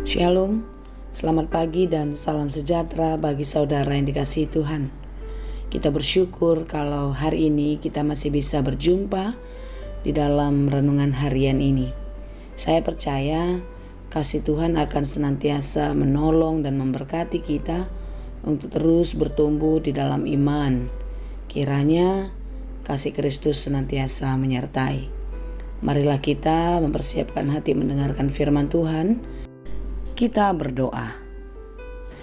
Shalom, selamat pagi dan salam sejahtera bagi saudara yang dikasihi Tuhan. Kita bersyukur kalau hari ini kita masih bisa berjumpa di dalam renungan harian ini. Saya percaya kasih Tuhan akan senantiasa menolong dan memberkati kita untuk terus bertumbuh di dalam iman. Kiranya kasih Kristus senantiasa menyertai. Marilah kita mempersiapkan hati mendengarkan firman Tuhan. Kita berdoa.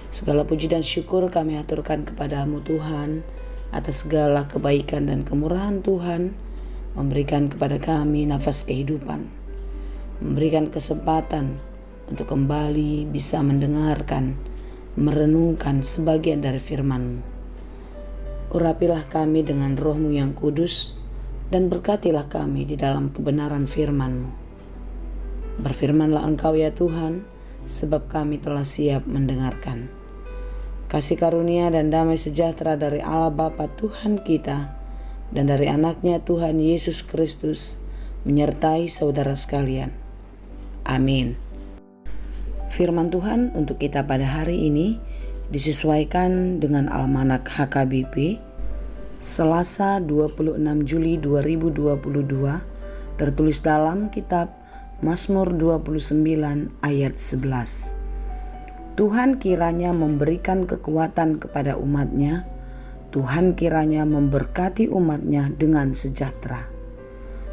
Segala puji dan syukur kami aturkan kepadamu Tuhan atas segala kebaikan dan kemurahan Tuhan, memberikan kepada kami nafas kehidupan, memberikan kesempatan untuk kembali bisa mendengarkan, merenungkan sebagian dari firman-Mu. Urapilah kami dengan Roh-Mu yang kudus dan berkatilah kami di dalam kebenaran firman-Mu. Berfirmanlah Engkau ya Tuhan, sebab kami telah siap mendengarkan. Kasih karunia dan damai sejahtera dari Allah Bapa Tuhan kita dan dari anaknya Tuhan Yesus Kristus menyertai saudara sekalian. Amin. Firman Tuhan untuk kita pada hari ini disesuaikan dengan Almanak HKBP Selasa 26 Juli 2022, tertulis dalam kitab Mazmur 29 ayat 11. Tuhan kiranya memberikan kekuatan kepada umatnya, Tuhan kiranya memberkati umatnya dengan sejahtera.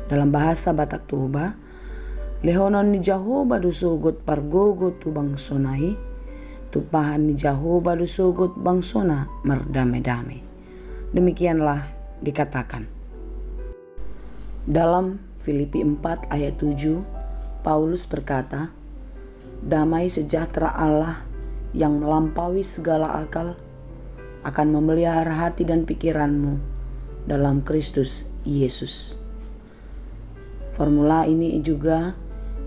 Dalam bahasa Batak Toba, Lehonon ni Jehovah dusugot pargogot tu bangsonai, tupahan ni Jehovah dusugot bangsona merdame-dame. Demikianlah dikatakan. Dalam Filipi 4 ayat 7, Paulus berkata, damai sejahtera Allah yang melampaui segala akal akan memelihara hati dan pikiranmu dalam Kristus Yesus. Formula ini juga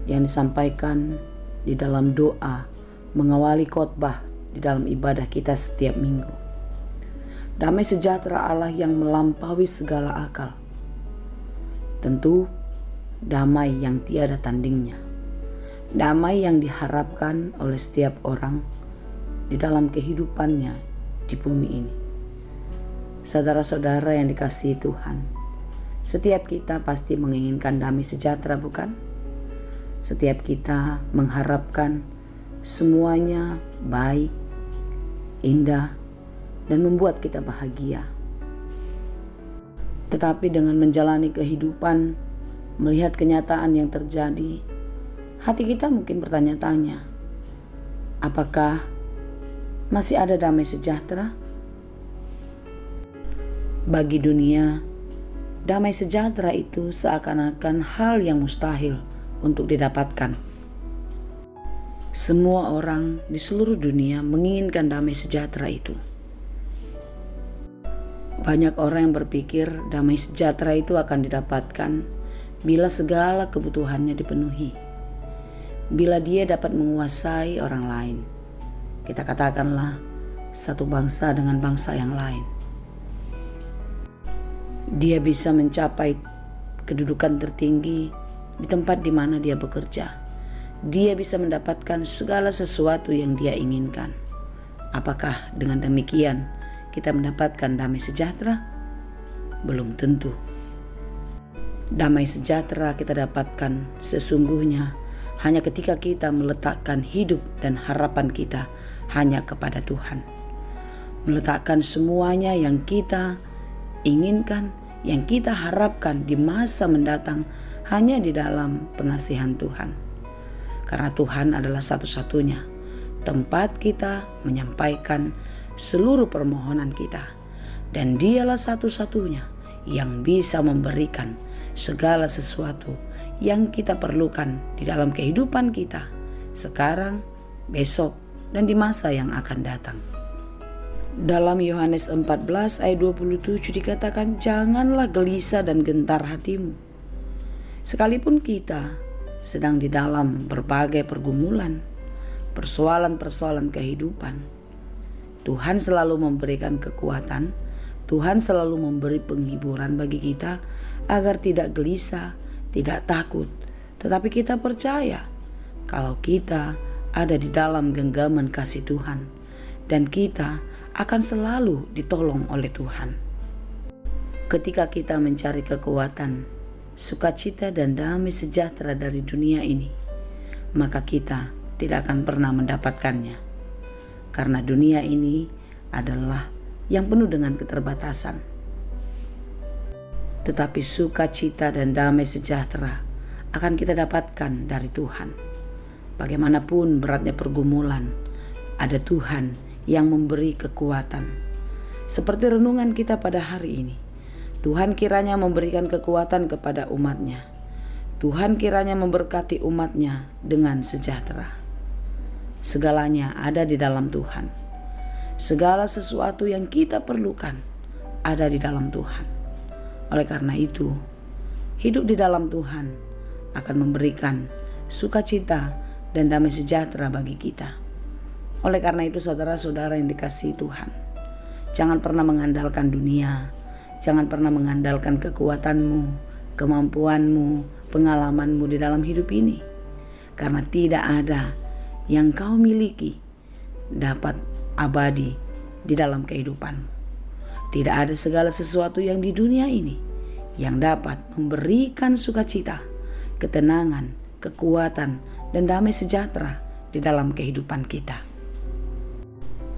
yang disampaikan di dalam doa mengawali khotbah di dalam ibadah kita setiap minggu. Damai sejahtera Allah yang melampaui segala akal. Tentu damai yang tiada tandingnya. Damai yang diharapkan oleh setiap orang di dalam kehidupannya di bumi ini. Saudara-saudara yang dikasihi Tuhan, setiap kita pasti menginginkan damai sejahtera, bukan? Setiap kita mengharapkan semuanya baik, indah, dan membuat kita bahagia. Tetapi dengan menjalani kehidupan, melihat kenyataan yang terjadi, hati kita mungkin bertanya-tanya, apakah masih ada damai sejahtera? Bagi dunia, damai sejahtera itu seakan-akan hal yang mustahil untuk didapatkan. Semua orang di seluruh dunia menginginkan damai sejahtera itu. Banyak orang yang berpikir damai sejahtera itu akan didapatkan bila segala kebutuhannya dipenuhi, bila dia dapat menguasai orang lain. Kita katakanlah satu bangsa dengan bangsa yang lain. Dia bisa mencapai kedudukan tertinggi di tempat di mana dia bekerja. Dia bisa mendapatkan segala sesuatu yang dia inginkan. Apakah dengan demikian kita mendapatkan damai sejahtera? Belum tentu. Damai sejahtera kita dapatkan sesungguhnya hanya ketika kita meletakkan hidup dan harapan kita hanya kepada Tuhan. Meletakkan semuanya yang kita inginkan, yang kita harapkan di masa mendatang hanya di dalam pengasihan Tuhan. Karena Tuhan adalah satu-satunya tempat kita menyampaikan seluruh permohonan kita. Dan Dialah satu-satunya yang bisa memberikan segala sesuatu yang kita perlukan di dalam kehidupan kita sekarang, besok, dan di masa yang akan datang. Dalam Yohanes 14 ayat 27 dikatakan, janganlah gelisah dan gentar hatimu. Sekalipun kita sedang di dalam berbagai pergumulan, persoalan-persoalan kehidupan, Tuhan selalu memberikan kekuatan, Tuhan selalu memberi penghiburan bagi kita agar tidak gelisah, tidak takut. Tetapi kita percaya kalau kita ada di dalam genggaman kasih Tuhan, dan kita akan selalu ditolong oleh Tuhan. Ketika kita mencari kekuatan, sukacita dan damai sejahtera dari dunia ini, maka kita tidak akan pernah mendapatkannya. Karena dunia ini adalah yang penuh dengan keterbatasan. Tetapi sukacita dan damai sejahtera akan kita dapatkan dari Tuhan. Bagaimanapun beratnya pergumulan, ada Tuhan yang memberi kekuatan. Seperti renungan kita pada hari ini, Tuhan kiranya memberikan kekuatan kepada umat-Nya. Tuhan kiranya memberkati umat-Nya dengan sejahtera. Segalanya ada di dalam Tuhan. Segala sesuatu yang kita perlukan ada di dalam Tuhan. Oleh karena itu, hidup di dalam Tuhan akan memberikan sukacita dan damai sejahtera bagi kita. Oleh karena itu, saudara-saudara yang dikasihi Tuhan, jangan pernah mengandalkan dunia. Jangan pernah mengandalkan kekuatanmu, kemampuanmu, pengalamanmu di dalam hidup ini. Karena tidak ada yang kau miliki dapat abadi di dalam kehidupanmu. Tidak ada segala sesuatu yang di dunia ini yang dapat memberikan sukacita, ketenangan, kekuatan, dan damai sejahtera di dalam kehidupan kita.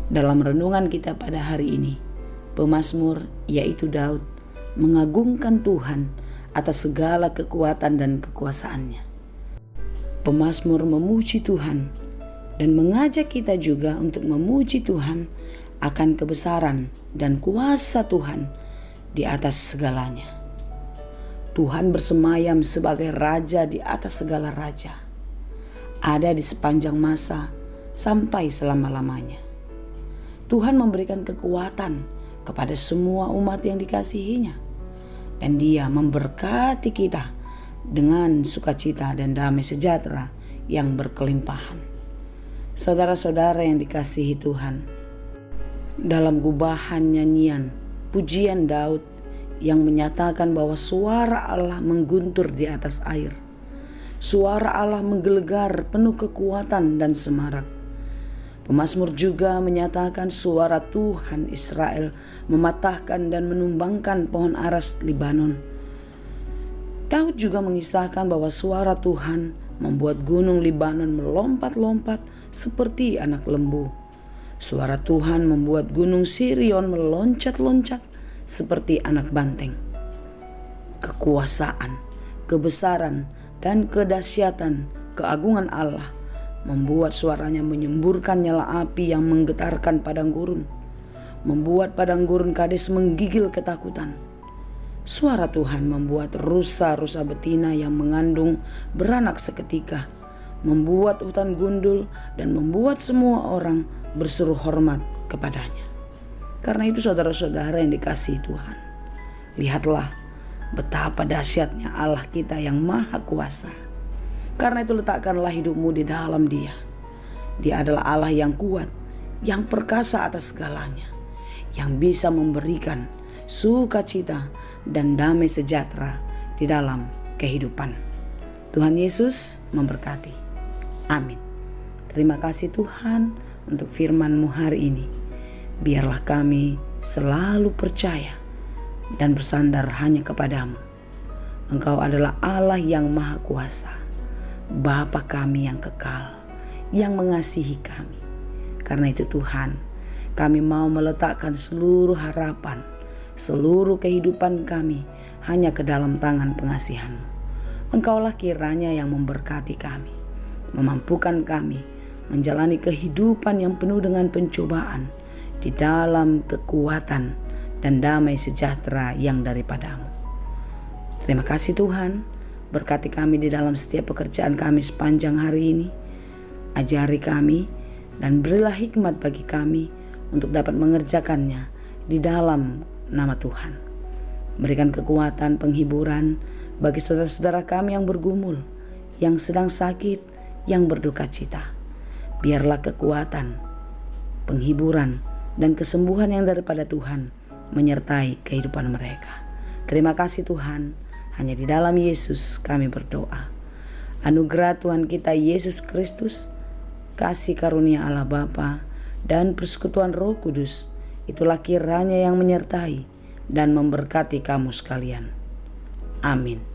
Dalam renungan kita pada hari ini, pemazmur yaitu Daud mengagungkan Tuhan atas segala kekuatan dan kekuasaannya. Pemazmur memuji Tuhan dan mengajak kita juga untuk memuji Tuhan akan kebesaran dan kuasa Tuhan di atas segalanya. Tuhan bersemayam sebagai Raja di atas segala raja, ada di sepanjang masa sampai selama-lamanya. Tuhan memberikan kekuatan kepada semua umat yang dikasihinya, dan Dia memberkati kita dengan sukacita dan damai sejahtera yang berkelimpahan. Saudara-saudara yang dikasihi Tuhan, dalam gubahan nyanyian pujian Daud yang menyatakan bahwa suara Allah mengguntur di atas air, suara Allah menggelegar penuh kekuatan dan semarak. Pemazmur juga menyatakan suara Tuhan Israel mematahkan dan menumbangkan pohon aras Libanon. Daud juga mengisahkan bahwa suara Tuhan membuat gunung Libanon melompat-lompat seperti anak lembu. Suara Tuhan membuat gunung Sirion meloncat-loncat seperti anak banteng. Kekuasaan, kebesaran, dan kedahsyatan keagungan Allah membuat suaranya menyemburkan nyala api yang menggetarkan padang gurun, membuat padang gurun Kades menggigil ketakutan. Suara Tuhan membuat rusa-rusa betina yang mengandung beranak seketika, membuat hutan gundul dan membuat semua orang berseru hormat kepadanya. Karena itu, saudara-saudara yang dikasihi Tuhan, lihatlah betapa dahsyatnya Allah kita yang maha kuasa. Karena itu, letakkanlah hidupmu di dalam Dia. Dia adalah Allah yang kuat, yang perkasa atas segalanya, yang bisa memberikan sukacita dan damai sejahtera di dalam kehidupan. Tuhan Yesus memberkati. Amin. Terima kasih Tuhan untuk firman-Mu hari ini. Biarlah kami selalu percaya dan bersandar hanya kepadamu. Engkau adalah Allah yang maha kuasa, Bapa kami yang kekal, yang mengasihi kami. Karena itu Tuhan, kami mau meletakkan seluruh harapan, seluruh kehidupan kami hanya ke dalam tangan pengasihan-Mu. Engkaulah kiranya yang memberkati kami, memampukan kami menjalani kehidupan yang penuh dengan pencobaan di dalam kekuatan dan damai sejahtera yang daripada-Mu. Terima kasih Tuhan. Berkati kami di dalam setiap pekerjaan kami sepanjang hari ini. Ajari kami dan berilah hikmat bagi kami untuk dapat mengerjakannya di dalam nama Tuhan. Berikan kekuatan, penghiburan bagi saudara-saudara kami yang bergumul, yang sedang sakit, yang berduka cita. Biarlah kekuatan, penghiburan, dan kesembuhan yang daripada Tuhan menyertai kehidupan mereka. Terima kasih Tuhan. Hanya di dalam Yesus kami berdoa. Anugerah Tuhan kita Yesus Kristus, kasih karunia Allah Bapa, dan persekutuan Roh Kudus, itulah kiranya yang menyertai dan memberkati kamu sekalian. Amin.